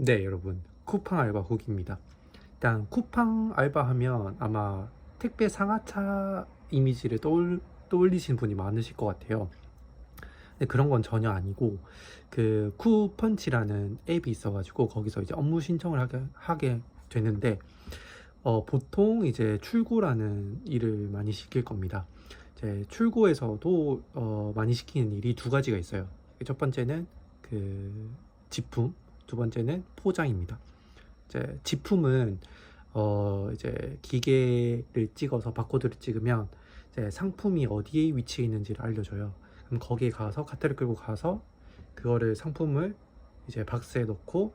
네, 여러분. 쿠팡 알바 후기입니다. 일단 쿠팡 알바 하면 아마 택배 상하차 이미지를 떠올리시는 분이 많으실 것 같아요. 근데 그런 건 전혀 아니고 그 쿠펀치라는 앱이 있어가지고 거기서 이제 업무 신청을 하게 되는데 보통 이제 출고라는 일을 많이 시킬 겁니다. 이제 출고에서도 많이 시키는 일이 두 가지가 있어요. 첫 번째는 그 직품, 두 번째는 포장입니다. 이제 지품은 이제 기계를 찍어서 바코드를 찍으면 이제 상품이 어디에 위치해 있는지를 알려줘요. 그럼 거기에 가서 카트를 끌고 가서 그거를 상품을 이제 박스에 넣고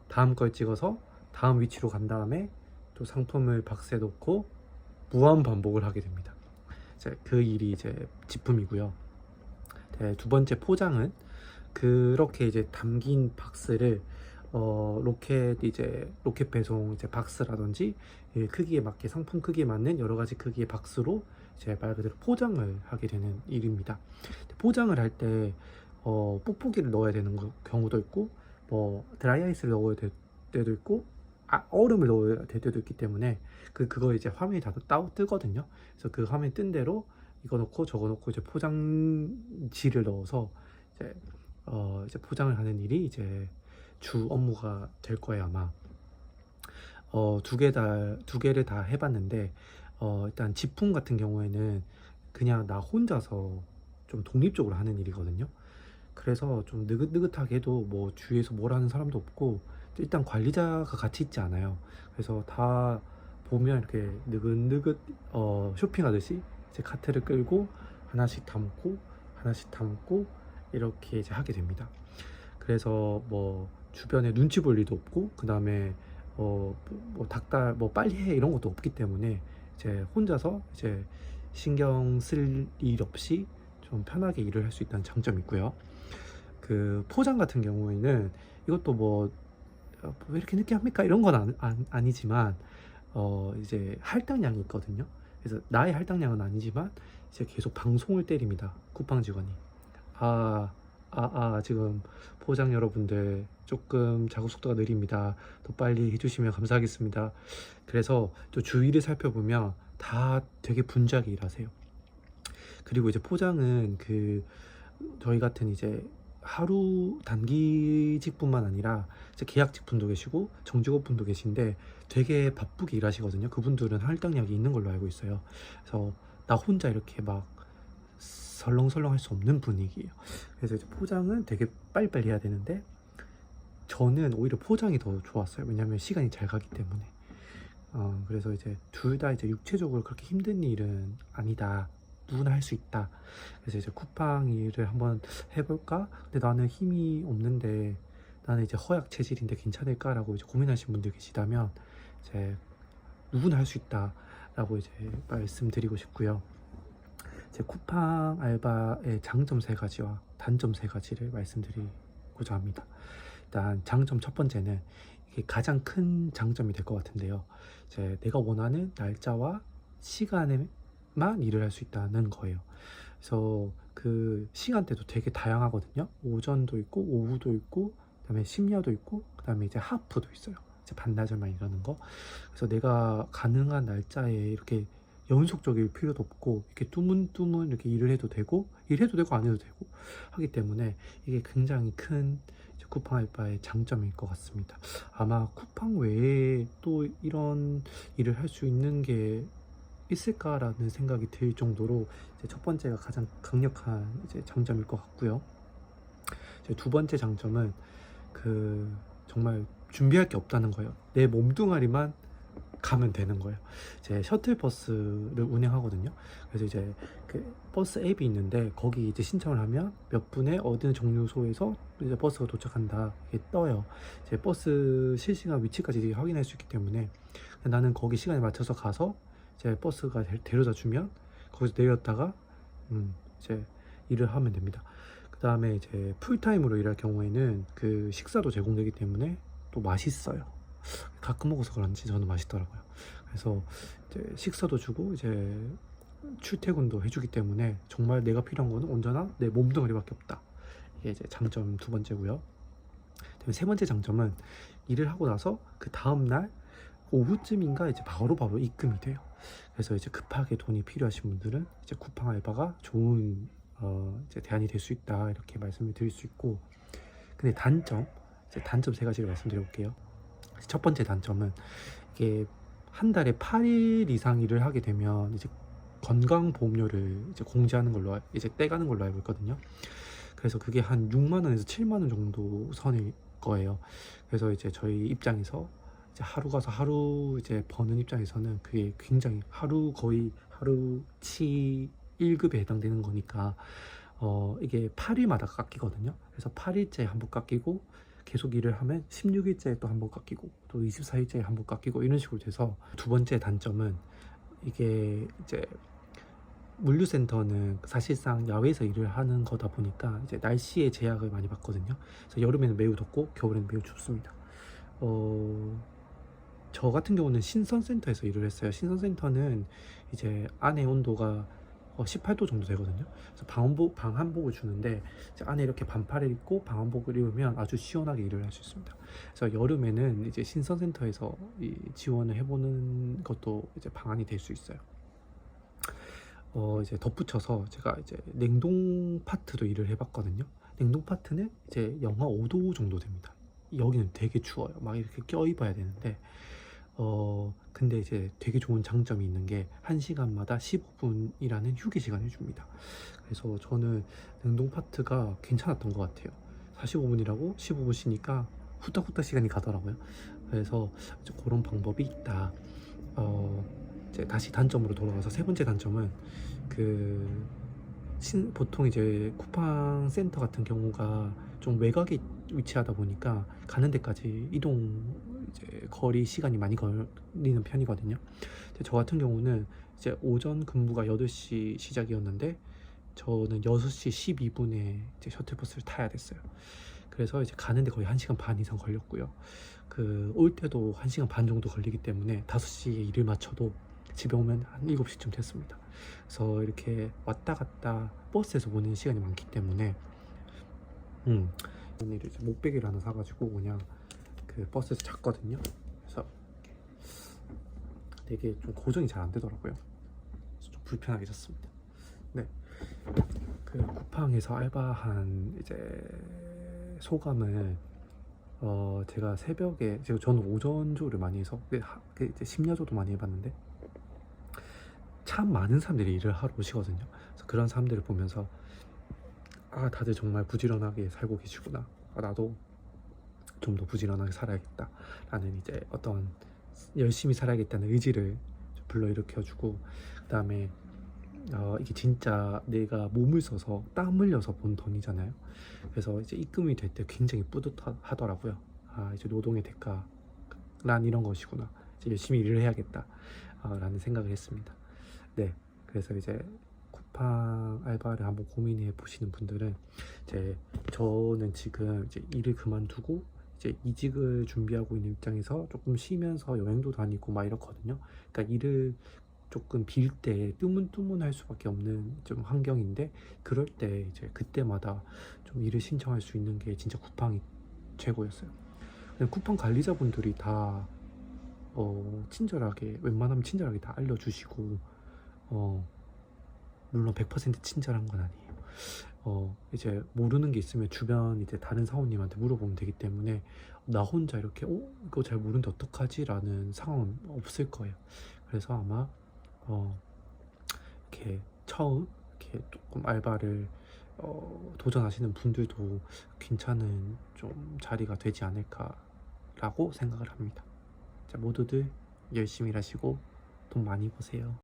다음 걸 찍어서 다음 위치로 간 다음에 또 상품을 박스에 넣고 무한 반복을 하게 됩니다. 이제 그 일이 이제 지품이고요. 네, 두 번째 포장은 그렇게 이제 담긴 박스를 로켓 배송 이제 박스라든지 크기에 맞게 상품 크기에 맞는 여러 가지 크기의 박스로 이제 말 그대로 포장을 하게 되는 일입니다. 포장을 할 때 뽁뽁이를 넣어야 되는 경우도 있고 뭐 드라이아이스를 넣어야 될 때도 있고 얼음을 넣어야 될 때도 있기 때문에 그거 이제 화면이 다 뜨거든요. 그래서 그 화면 뜬 대로 이거 넣고 저거 넣고 이제 포장지를 넣어서 이제 이제 포장을 하는 일이 이제 주 업무가 될 거예요 아마. 두 개를 다 해봤는데 일단 지품 같은 경우에는 그냥 나 혼자서 좀 독립적으로 하는 일이거든요. 그래서 좀 느긋느긋하게 해도 뭐 주위에서 뭘 하는 사람도 없고 일단 관리자가 같이 있지 않아요. 그래서 다 보면 이렇게 느긋느긋 쇼핑하듯이 이제 카트를 끌고 하나씩 담고 하나씩 담고 이렇게 이제 하게 됩니다. 그래서 뭐 주변에 눈치 볼 일도 없고 그 다음에 뭐 닥달 뭐 빨리 해 이런 것도 없기 때문에 이제 혼자서 이제 신경 쓸 일 없이 좀 편하게 일을 할 수 있다는 장점이 있고요. 그 포장 같은 경우에는 이것도 뭐 왜 이렇게 늦게 합니까? 이런 건 아니지만 이제 할당량이 있거든요. 그래서 나의 할당량은 아니지만 이제 계속 방송을 때립니다. 쿠팡 직원이. 지금 포장 여러분들 조금 작업 속도가 느립니다. 더 빨리 해주시면 감사하겠습니다. 그래서 또 주위를 살펴보면 다 되게 분주하게 일하세요. 그리고 이제 포장은 저희 같은 이제 하루 단기직뿐만 아니라 이제 계약직분도 계시고 정직원분도 계신데 되게 바쁘게 일하시거든요. 그분들은 할당량이 있는 걸로 알고 있어요. 그래서 나 혼자 이렇게 막 설렁설렁 할 수 없는 분위기예요. 그래서 이제 포장은 되게 빨리빨리 해야 되는데 저는 오히려 포장이 더 좋았어요. 왜냐면 시간이 잘 가기 때문에. 그래서 이제 둘 다 이제 육체적으로 그렇게 힘든 일은 아니다. 누구나 할 수 있다. 그래서 이제 쿠팡 일을 한번 해볼까? 근데 나는 힘이 없는데 나는 이제 허약 체질인데 괜찮을까라고 이제 고민하시는 분들 계시다면 이제 누구나 할 수 있다라고 이제 말씀드리고 싶고요. 제 쿠팡 알바의 장점 세 가지와 단점 세 가지를 말씀드리고자 합니다. 일단 장점 첫 번째는 이게 가장 큰 장점이 될 것 같은데요. 이제 내가 원하는 날짜와 시간에만 일을 할 수 있다는 거예요. 그래서 그 시간대도 되게 다양하거든요. 오전도 있고 오후도 있고 그다음에 심야도 있고 그다음에 이제 하프도 있어요. 이제 반나절만 일하는 거. 그래서 내가 가능한 날짜에 이렇게 연속적일 필요도 없고 이렇게 뚜문뚜문 이렇게 일을 해도 되고 안 해도 되고 하기 때문에 이게 굉장히 큰 쿠팡 알바의 장점일 것 같습니다. 아마 쿠팡 외에 또 이런 일을 할 수 있는 게 있을까라는 생각이 들 정도로 이제 첫 번째가 가장 강력한 이제 장점일 것 같고요. 이제 두 번째 장점은 정말 준비할 게 없다는 거예요. 내 몸뚱아리만 가면 되는 거예요. 이제 셔틀버스를 운행하거든요. 그래서 이제 그 버스 앱이 있는데 거기 이제 신청을 하면 몇 분에 어느 정류소에서 이제 버스가 도착한다 이게 떠요. 이제 버스 실시간 위치까지 확인할 수 있기 때문에 나는 거기 시간에 맞춰서 가서 이제 버스가 데려다 주면 거기서 내렸다가 이제 일을 하면 됩니다. 그 다음에 이제 풀타임으로 일할 경우에는 그 식사도 제공되기 때문에 또 맛있어요. 가끔 먹어서 그런지 저는 맛있더라고요. 그래서 이제 식사도 주고 이제 출퇴근도 해주기 때문에 정말 내가 필요한 거는 언제나 내 몸뚱아리밖에 없다. 이게 이제 장점 두 번째고요. 세 번째 장점은 일을 하고 나서 그 다음날 오후쯤인가 이제 바로 입금이 돼요. 그래서 이제 급하게 돈이 필요하신 분들은 이제 쿠팡 알바가 좋은 이제 대안이 될 수 있다, 이렇게 말씀을 드릴 수 있고. 근데 단점 세 가지를 말씀드려 볼게요. 첫 번째 단점은 이게 한 달에 8일 이상 일을 하게 되면 이제 건강보험료를 이제 공제하는 걸로 이제 떼가는 걸로 알고 있거든요. 그래서 그게 한 6만 원에서 7만 원 정도 선일 거예요. 그래서 이제 저희 입장에서 이제 하루 가서 하루 이제 버는 입장에서는 그게 굉장히 거의 하루치 1급에 해당되는 거니까 이게 8일마다 깎이거든요. 그래서 8일째 한 번 깎이고, 계속 일을 하면 16일째 또 한 번 깎이고, 또 24일째 한 번 깎이고, 이런 식으로 돼서. 두 번째 단점은 이게 이제 물류센터는 사실상 야외에서 일을 하는 거다 보니까 이제 날씨의 제약을 많이 받거든요. 그래서 여름에는 매우 덥고 겨울에는 매우 춥습니다. 저 같은 경우는 신선센터에서 일을 했어요. 신선센터는 이제 안에 온도가 18도 정도 되거든요. 그래서 방한복을 주는데 이제 안에 이렇게 반팔을 입고 방한복을 입으면 아주 시원하게 일을 할 수 있습니다. 그래서 여름에는 이제 신선센터에서 지원을 해보는 것도 이제 방안이 될 수 있어요. 이제 덧붙여서 제가 이제 냉동 파트도 일을 해봤거든요. 냉동 파트는 이제 영하 5도 정도 됩니다. 여기는 되게 추워요. 막 이렇게 껴입어야 되는데, 근데 이제 되게 좋은 장점이 있는 게 1시간마다 15분이라는 휴게 시간을 줍니다. 그래서 저는 냉동 파트가 괜찮았던 것 같아요. 45분이라고 15분 쉬니까 후딱후딱 시간이 가더라고요. 그래서 이제 그런 방법이 있다. 이제 다시 단점으로 돌아가서 세 번째 단점은 보통 이제 쿠팡 센터 같은 경우가 좀 외곽에 위치하다 보니까 가는 데까지 이동 이제 거리 시간이 많이 걸리는 편이거든요. 저 같은 경우는 이제 오전 근무가 8시 시작이었는데 저는 6시 12분에 이제 셔틀버스를 타야 됐어요. 그래서 이제 가는데 거의 1시간 반 이상 걸렸고요. 올 때도 1시간 반 정도 걸리기 때문에 5시에 일을 마쳐도 집에 오면 한 7시쯤 됐습니다. 그래서 이렇게 왔다 갔다 버스에서 보내는 시간이 많기 때문에 오늘 이제 목베개를 하나 사가지고 그냥 버스에서 잤거든요. 그래서 되게 좀 고정이 잘 안 되더라고요. 그래서 좀 불편하게 잤습니다. 네, 쿠팡에서 알바한 이제 소감을 제가 새벽에 저는 오전조를 많이 해서 이제 심야조도 많이 해봤는데 참 많은 사람들이 일을 하러 오시거든요. 그래서 그런 사람들을 보면서 다들 정말 부지런하게 살고 계시구나. 나도 좀 더 부지런하게 살아야겠다 라는 이제 어떤 열심히 살아야겠다는 의지를 불러일으켜주고, 그 다음에 이게 진짜 내가 몸을 써서 땀 흘려서 본 돈이잖아요. 그래서 이제 입금이 될 때 굉장히 뿌듯하더라고요. 이제 노동의 대가란 이런 것이구나. 이제 열심히 일을 해야겠다 라는 생각을 했습니다. 네, 그래서 이제 쿠팡 알바를 한번 고민해 보시는 분들은 이제 저는 지금 이제 일을 그만두고 이제 이직을 준비하고 있는 입장에서 조금 쉬면서 여행도 다니고 막 이렇거든요. 그러니까 일을 조금 빌 때 뜨문뜨문할 수밖에 없는 좀 환경인데, 그럴 때 이제 그때마다 좀 일을 신청할 수 있는 게 진짜 쿠팡이 최고였어요. 쿠팡 관리자분들이 다 친절하게, 웬만하면 친절하게 다 알려주시고, 물론 100% 친절한 건 아니에요. 이제 모르는 게 있으면 주변 이제 다른 사원님한테 물어보면 되기 때문에 나 혼자 이렇게 이거 잘 모르는데 어떡하지? 라는 상황은 없을 거예요. 그래서 아마 이렇게 처음 이렇게 조금 알바를 도전하시는 분들도 괜찮은 좀 자리가 되지 않을까라고 생각을 합니다. 자, 모두들 열심히 일하시고 돈 많이 버세요.